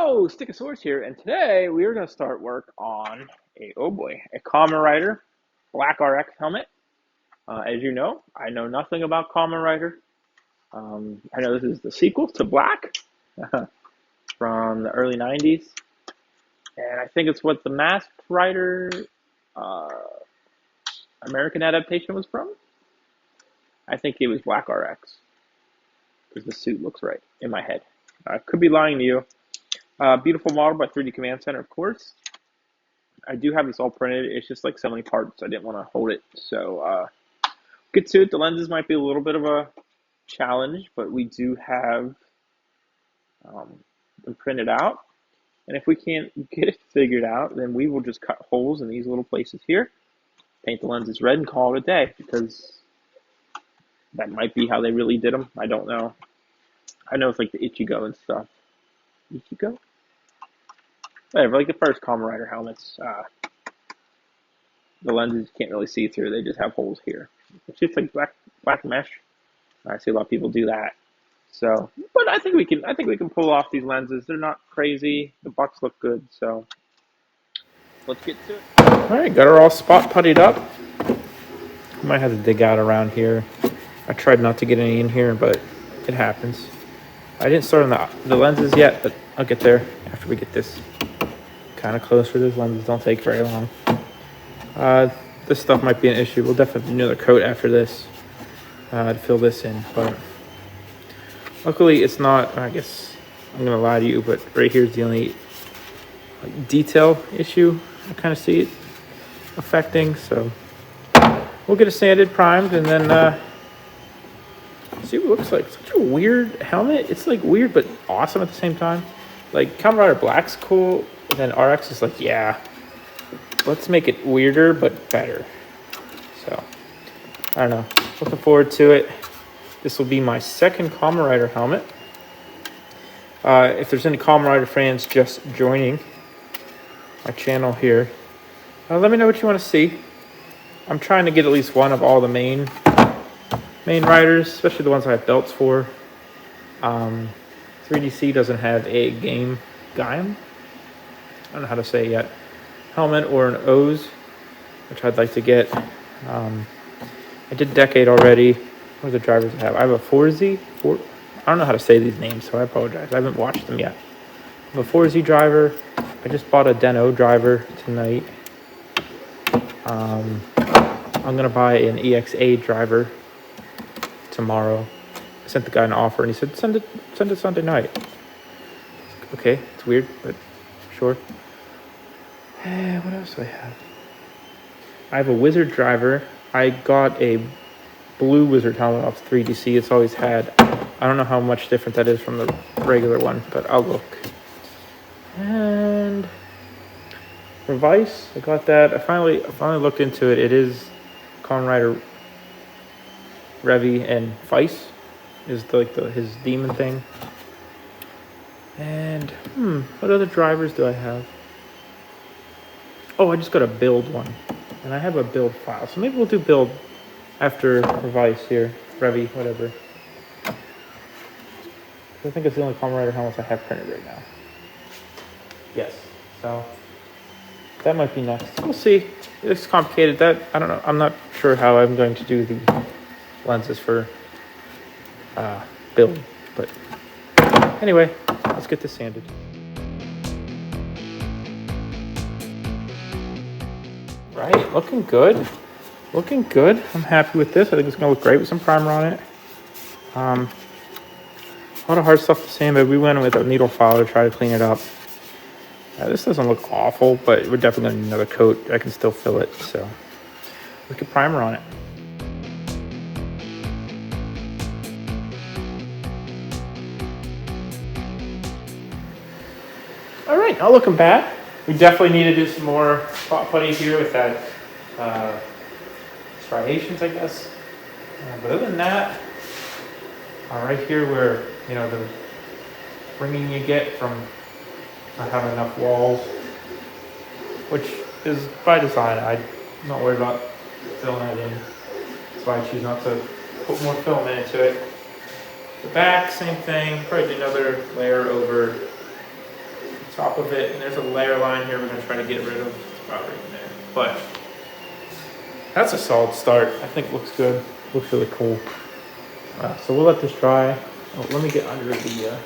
Yo, Stickosaurus here, and today we are going to start work on a Kamen Rider Black RX helmet. As you know, I know nothing about Kamen Rider. I know this is the sequel to Black from the early 90s, and I think it's what the Masked Rider uh, American adaptation was from. I think it was Black RX, because the suit looks right in my head. I could be lying to you. Beautiful model by 3D Command Center, of course. I do have this all printed. It's just like so many parts. I didn't want to hold it. So, get to it. The lenses might be a little bit of a challenge, but we do have them printed out. And if we can't get it figured out, then we will just cut holes in these little places here, paint the lenses red, and call it a day, because that might be how they really did them. I don't know. I know it's like the Ichigo and stuff. Ichigo? Whatever, like the first Kamen Rider helmets. The lenses you can't really see through. They just have holes here. It's just like black mesh. I see a lot of people do that. So, but I think we can pull off these lenses. They're not crazy. The bucks look good. So, let's get to it. All right, got her all spot puttied up. Might have to dig out around here. I tried not to get any in here, but it happens. I didn't start on the lenses yet, but I'll get there after we get this kind of closer. Those lenses don't take very long. This stuff might be an issue. We'll definitely do another coat after this to fill this in, but luckily it's not. I guess I'm gonna lie to you, but right here's the only detail issue I kind of see it affecting. So we'll get it sanded, primed, and then see what it looks like. Such a weird helmet. It's like weird but awesome at the same time. Like Kamen Rider Black's cool, and then RX is like, yeah, let's make it weirder but better. So I don't know. Looking forward to it. This will be my second Kamen Rider helmet. If there's any Kamen Rider fans just joining my channel here, let me know what you want to see. I'm trying to get at least one of all the main riders, especially the ones I have belts for. 3DC doesn't have a game Gaim. I don't know how to say it yet. Helmet or an O's, which I'd like to get. I did Decade already. What are the drivers I have? I have a 4Z. I don't know how to say these names, so I apologize. I haven't watched them yet. I have a 4Z driver. I just bought a Den-O driver tonight. I'm going to buy an EXA driver tomorrow. I sent the guy an offer, and he said, send it Sunday night. Okay, it's weird, but sure. What else do I have? I have a Wizard driver. I got a blue Wizard helmet off 3DC. It's always had. I don't know how much different that is from the regular one, but I'll look. And Revice, I got that. I finally looked into it. It is Kamen Rider Revy and Vice is his demon thing. And what other drivers do I have? Oh, I just got a build one. And I have a build file. So maybe we'll do build after Revice here. Revy, whatever. I think it's the only Kamen Rider helmets I have printed right now. Yes. So that might be next. We'll see. It's complicated. I don't know. I'm not sure how I'm going to do the lenses for build. But anyway, let's get this sanded. Right, looking good. Looking good. I'm happy with this. I think it's gonna look great with some primer on it. A lot of hard stuff to sand, but we went with a needle file to try to clean it up. This doesn't look awful, but we're definitely gonna need another coat. I can still fill it, so let's get primer on it. All right, not looking bad. We definitely need to do some more spot putty here with that striations, I guess. But other than that, right here where, the ringing you get from not having enough walls, which is by design. I'm not worried about filling that in. That's why I choose not to put more filament into it. The back, same thing. Probably do another layer over of it, and there's a layer line here we're going to try to get rid of. It's about right in there. But that's a solid start. I think it looks good. Looks really cool. So we'll let this dry. Oh, let me get under the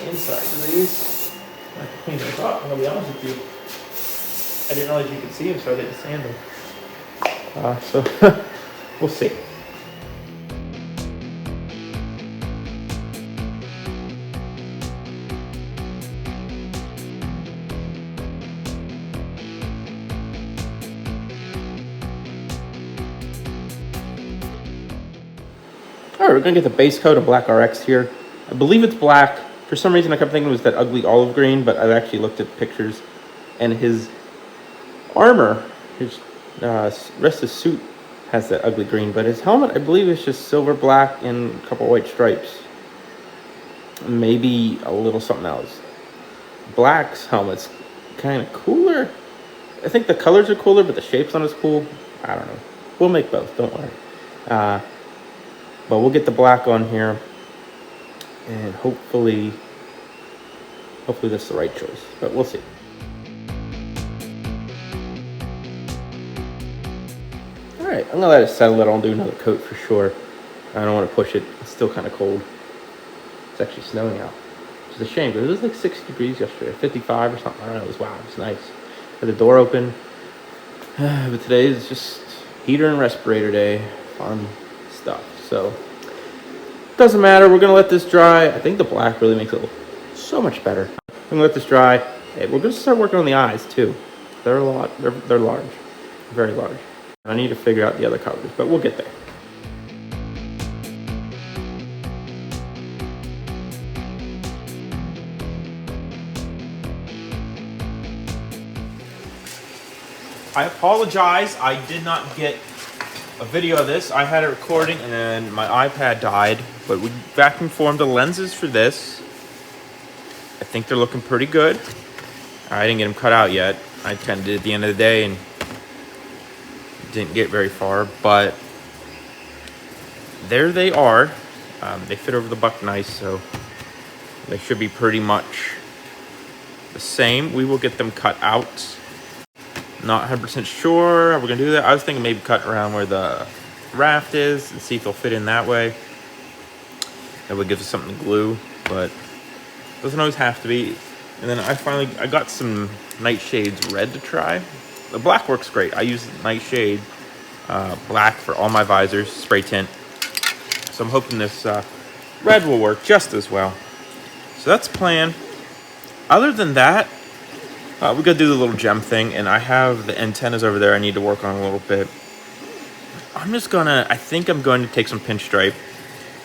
inside of these. I have to clean those up. I'm going to be honest with you. I didn't realize you could see them, so I didn't sand them. So we'll see. Alright, we're going to get the base coat of Black RX here. I believe it's black. For some reason I kept thinking it was that ugly olive green, but I've actually looked at pictures. And his armor, his rest of his suit has that ugly green, but his helmet I believe is just silver black and a couple white stripes. Maybe a little something else. Black's helmet's kind of cooler. I think the colors are cooler, but the shape's not as cool. I don't know. We'll make both, don't worry. But we'll get the black on here, and hopefully that's the right choice, but we'll see. All right, I'm gonna let it settle. I'll do another coat for sure. I don't want to push it. It's still kind of cold. It's actually snowing out, which is a shame, because it was like 60 degrees yesterday, 55 or something. I don't know. It was, wow, it was nice. Had the door open, but today is just heater and respirator day. Fun stuff. So doesn't matter. We're gonna let this dry. I think the black really makes it look so much better. I'm gonna let this dry. Hey, we're gonna start working on the eyes too. They're large, very large. I need to figure out the other colors, but we'll get there. I apologize. I did not get a video of this. I had it recording and my iPad died, but we vacuum formed the lenses for this. I think they're looking pretty good. I didn't get them cut out yet. I kind of did at the end of the day and didn't get very far, but there they are. They fit over the buck nice, so they should be pretty much the same. We will get them cut out. Not 100% sure how we're gonna do that. I was thinking maybe cut around where the raft is and see if they'll fit in that way. That would give us something to glue, but doesn't always have to be. And then I got some Nightshades red to try. The black works great. I use Nightshade black for all my visors, spray tint. So I'm hoping this red will work just as well. So that's the plan. Other than that, we gotta do the little gem thing, and I have the antennas over there I need to work on a little bit. I think I'm going to take some pinstripe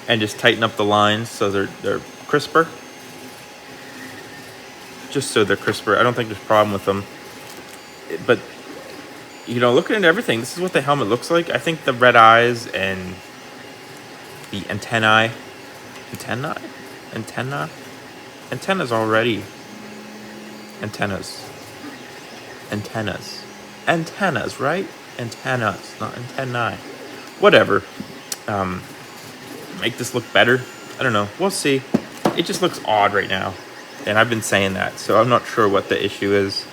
and just tighten up the lines so they're crisper. Just so they're crisper. I don't think there's a problem with them. But, you know, looking at everything, this is what the helmet looks like. I think the red eyes and the antennas already. Antennas, right? Antennas, not antennae. Whatever. Make this look better. I don't know. We'll see. It just looks odd right now. And I've been saying that, so I'm not sure what the issue is.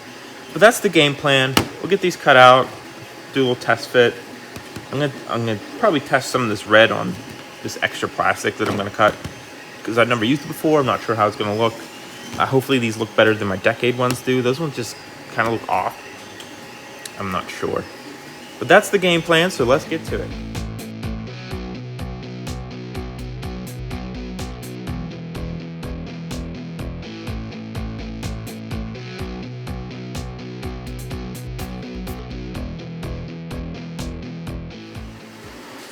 But that's the game plan. We'll get these cut out, do a little test fit. I'm gonna probably test some of this red on this extra plastic that I'm gonna cut, because I've never used it before. I'm not sure how it's gonna look. Hopefully these look better than my Decade ones do. Those ones just kind of look off. I'm not sure. But that's the game plan, so let's get to it.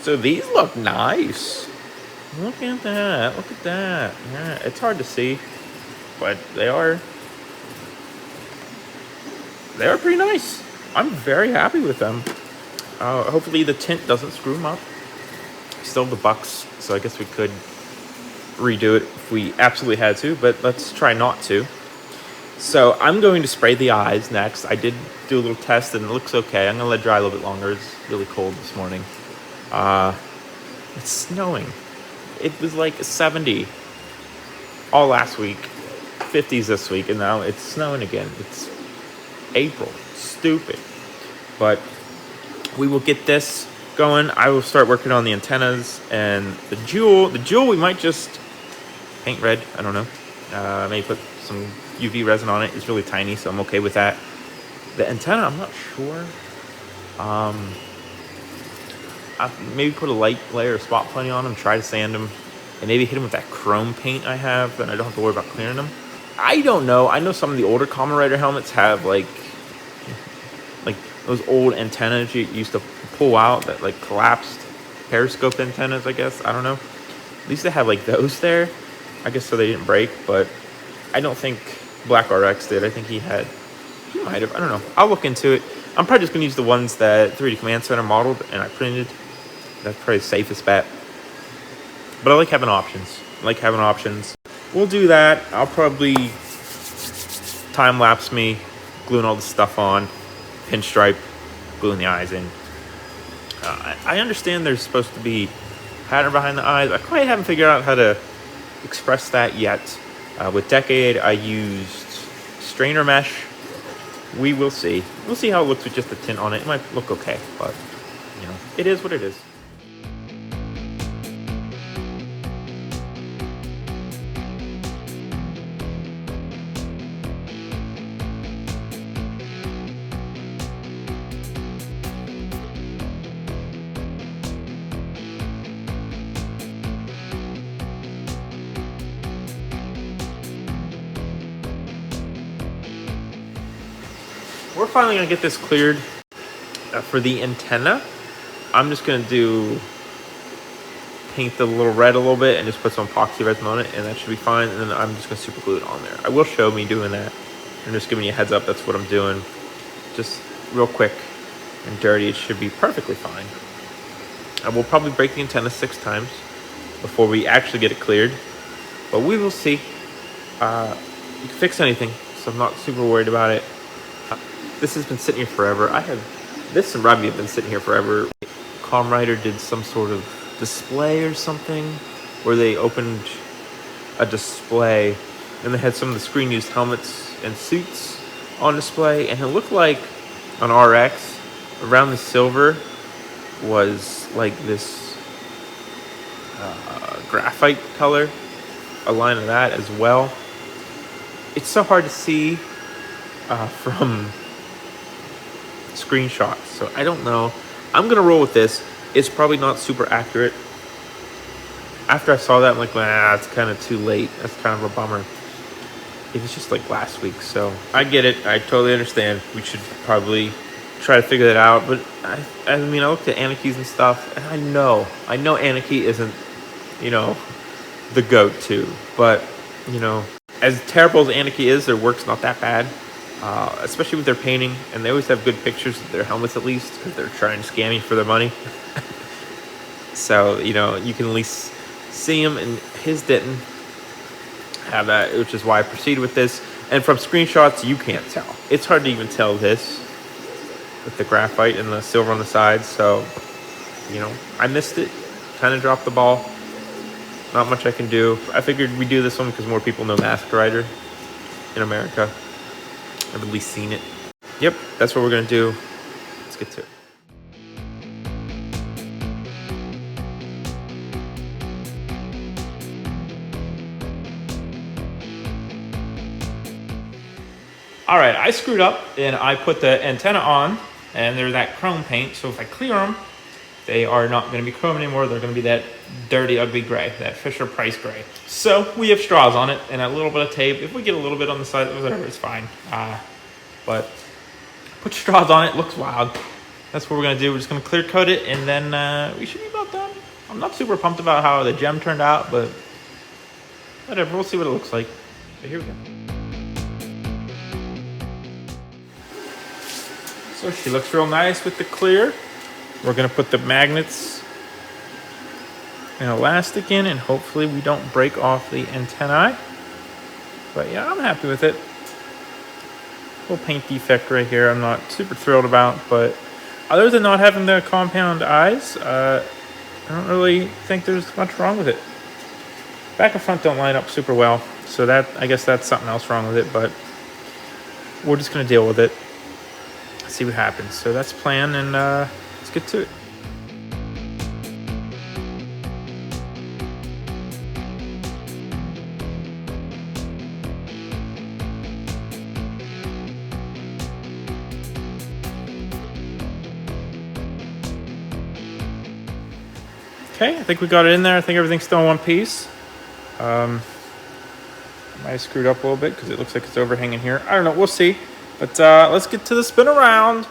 So these look nice. Look at that. Look at that. Yeah, it's hard to see, but they are pretty nice. I'm very happy with them. Hopefully the tint doesn't screw them up. Still have the bucks, so I guess we could redo it if we absolutely had to, but let's try not to. So I'm going to spray the eyes next. I did do a little test and it looks okay. I'm gonna let it dry a little bit longer. It's really cold this morning. It's snowing. It was like 70 all last week. 50s this week, and now it's snowing again. It's April. Stupid. But we will get this going. I will start working on the antennas and the jewel. The jewel we might just paint red. I don't know. Maybe put some UV resin on it. It's really tiny, so I'm okay with that. The antenna, I'm not sure. I maybe put a light layer of spot putty on them, try to sand them, and maybe hit them with that chrome paint I have, then I don't have to worry about clearing them. I don't know. I know some of the older Kamen Rider helmets have like those old antennas you used to pull out that like collapsed periscope antennas, I guess. I don't know. At least they have like those there, I guess, so they didn't break. But I don't think Black RX did. I think he might have. I don't know. I'll look into it. I'm probably just gonna use the ones that 3D Command Center modeled and I printed. That's probably the safest bet. But I like having options. We'll do that. I'll probably time lapse me gluing all the stuff on, pinstripe, gluing the eyes in. I understand there's supposed to be pattern behind the eyes. I quite haven't figured out how to express that yet. With Decade, I used strainer mesh. We will see. We'll see how it looks with just the tint on it. It might look okay, but it is what it is. We're finally gonna get this cleared for the antenna. I'm just gonna paint the little red a little bit and just put some epoxy resin on it, and that should be fine. And then I'm just gonna super glue it on there. I will show me doing that. I'm just giving you a heads up. That's what I'm doing. Just real quick and dirty. It should be perfectly fine. I will probably break the antenna 6 times before we actually get it cleared, but we will see. You can fix anything, so I'm not super worried about it. This has been sitting here forever. This and Robbie have been sitting here forever. Kamen Rider did some sort of display or something where they opened a display and they had some of the screen used helmets and suits on display, and it looked like on RX around the silver was like this graphite color, a line of that as well. It's so hard to see from screenshots, so I don't know. I'm gonna roll with this. It's probably not super accurate. After I saw that, I'm like, it's kind of too late. That's kind of a bummer. It was just like last week, so I get it. I totally understand. We should probably try to figure that out. But I mean, I looked at Anaki's and stuff, and I know Aniki isn't, the go-to. But as terrible as Aniki is, their work's not that bad. Especially with their painting, and they always have good pictures of their helmets, at least, because they're trying to scam you for their money. So you can at least see them, and his didn't have that, which is why I proceeded with this. And from screenshots, you can't tell. It's hard to even tell this with the graphite and the silver on the sides. So I missed it, kind of dropped the ball. Not much I can do. I figured we'd do this one because more people know Masked Rider in America. I've at least seen it. Yep, that's what we're gonna do. Let's get to it. All right, I screwed up and I put the antenna on, and they're that chrome paint. So if I clear them, they are not going to be chrome anymore. They're going to be that dirty, ugly gray, that Fisher-Price gray. So we have straws on it and a little bit of tape. If we get a little bit on the side, whatever, it's fine. But put straws on it. Looks wild. That's what we're going to do. We're just going to clear coat it, and then we should be about done. I'm not super pumped about how the gem turned out, but whatever. We'll see what it looks like. So here we go. So she looks real nice with the clear. We're gonna put the magnets and elastic in, and hopefully we don't break off the antennae. But yeah, I'm happy with it. Little paint defect right here I'm not super thrilled about, but other than not having the compound eyes, I don't really think there's much wrong with it. Back and front don't line up super well, So that, I guess that's something else wrong with it, but we're just going to deal with it. See what happens. So that's the plan, and let's get to it. Okay, I think we got it in there. I think everything's still in one piece. I might have screwed up a little bit because it looks like it's overhanging here. I don't know. We'll see. But let's get to the spin around.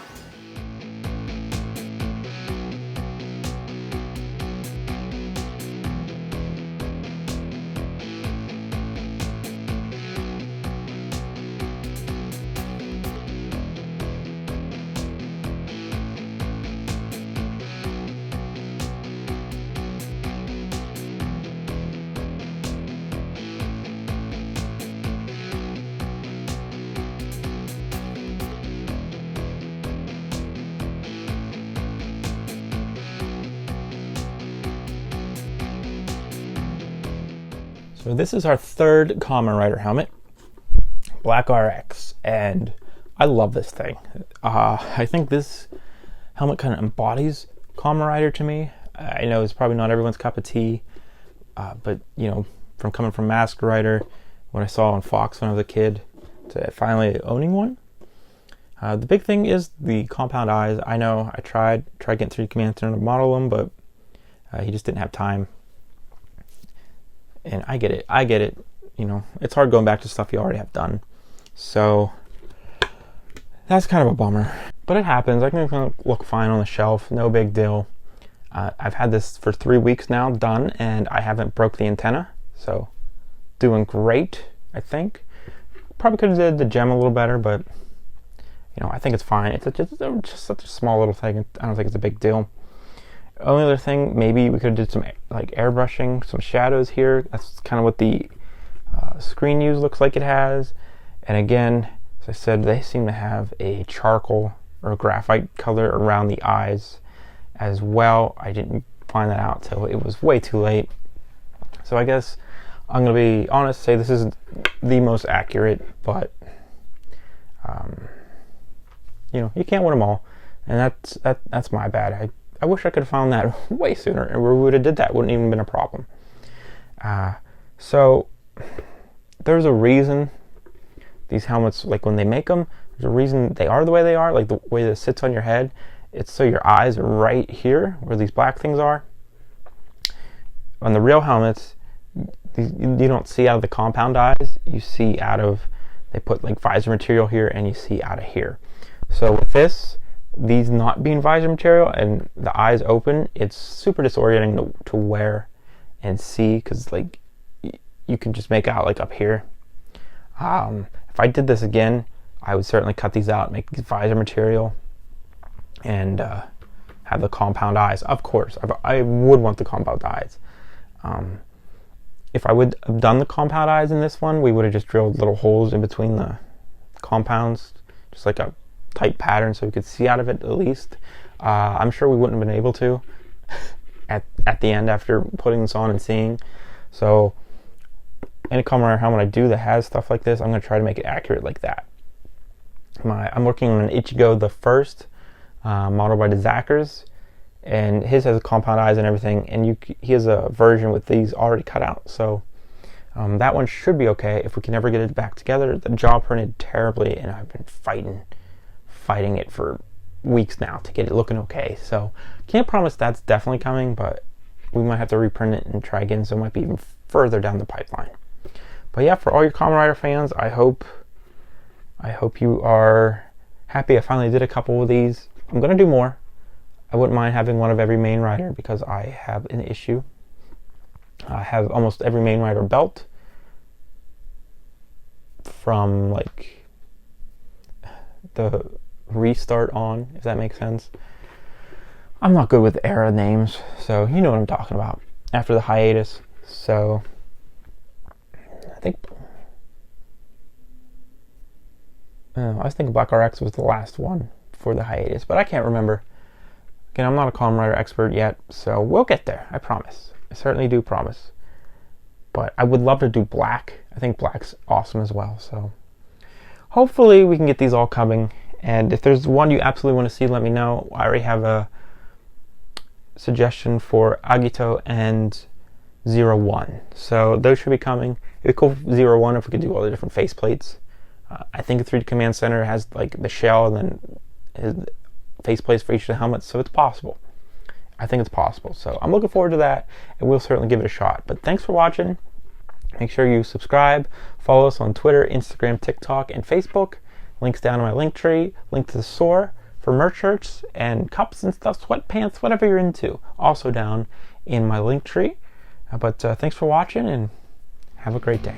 So this is our third Kamen Rider helmet, Black RX, and I love this thing. I think this helmet kind of embodies Kamen Rider to me. I know it's probably not everyone's cup of tea, but you know, from coming from Masked Rider, what I saw on Fox when I was a kid, to finally owning one. The big thing is the compound eyes. I know I tried getting 3D Command Center to model them, but he just didn't have time. And I get it. You know, it's hard going back to stuff you already have done. So that's kind of a bummer. But it happens. I can look fine on the shelf. No big deal. I've had this for 3 weeks now done, and I haven't broke the antenna. So doing great, I think. Probably could have did the gem a little better, but you know, I think it's fine. It's just such a small little thing. I don't think it's a big deal. Only other thing, maybe we could have did some like airbrushing, some shadows here. That's kind of what the screen use looks like it has. And again, as I said, they seem to have a charcoal or graphite color around the eyes as well. I didn't find that out till it was way too late. So I guess I'm going to be honest, say this isn't the most accurate, but you know, you can't win them all. And that's my bad. I wish I could have found that way sooner, and we would have did that. Wouldn't even been a problem. So there's a reason these helmets, like when they make them, there's a reason they are the way they are. Like the way that it sits on your head, it's so your eyes are right here where these black things are. On the real helmets, you don't see out of the compound eyes. You see out of, they put like visor material here, and you see out of here. So with this, these not being visor material and the eyes open, it's super disorienting to wear and see, because like you can just make out like up here. If I did this again, I would certainly cut these out, make these visor material, and have the compound eyes. Of course, I would want the compound eyes. If I would have done the compound eyes in this one, we would have just drilled little holes in between the compounds, just like a tight pattern, so we could see out of it at least. I'm sure we wouldn't have been able to at the end after putting this on and seeing. So any Kamen Rider helmet I do that has stuff like this, I'm going to try to make it accurate like that. I'm working on an Ichigo the First, modeled by the Zackers, and his has compound eyes and everything, and he has a version with these already cut out. So that one should be okay if we can ever get it back together. The jaw printed terribly, and I've been fighting it for weeks now to get it looking okay. So can't promise that's definitely coming, but we might have to reprint it and try again, so it might be even further down the pipeline. But yeah, for all your Kamen Rider fans, I hope you are happy I finally did a couple of these. I'm gonna do more. I wouldn't mind having one of every main rider, because I have an issue. I have almost every main rider belt from like the restart on, if that makes sense. I'm not good with era names, so you know what I'm talking about. After the hiatus, so I was thinking Black RX was the last one for the hiatus, but I can't remember. Again, I'm not a Kamen Rider expert yet, so we'll get there, I promise. I certainly do promise. But I would love to do black. I think black's awesome as well. So hopefully we can get these all coming. And if there's one you absolutely want to see, let me know. I already have a suggestion for Agito and 01. So those should be coming. It'd be cool for 01 if we could do all the different face plates. I think the 3D Command Center has like the shell and then his face plates for each of the helmets, so it's possible. I think it's possible. So I'm looking forward to that, and we'll certainly give it a shot. But thanks for watching. Make sure you subscribe, follow us on Twitter, Instagram, TikTok, and Facebook. Links down in my link tree. Link to the store for merch shirts and cups and stuff, sweatpants, whatever you're into. Also down in my link tree. But thanks for watching, and have a great day.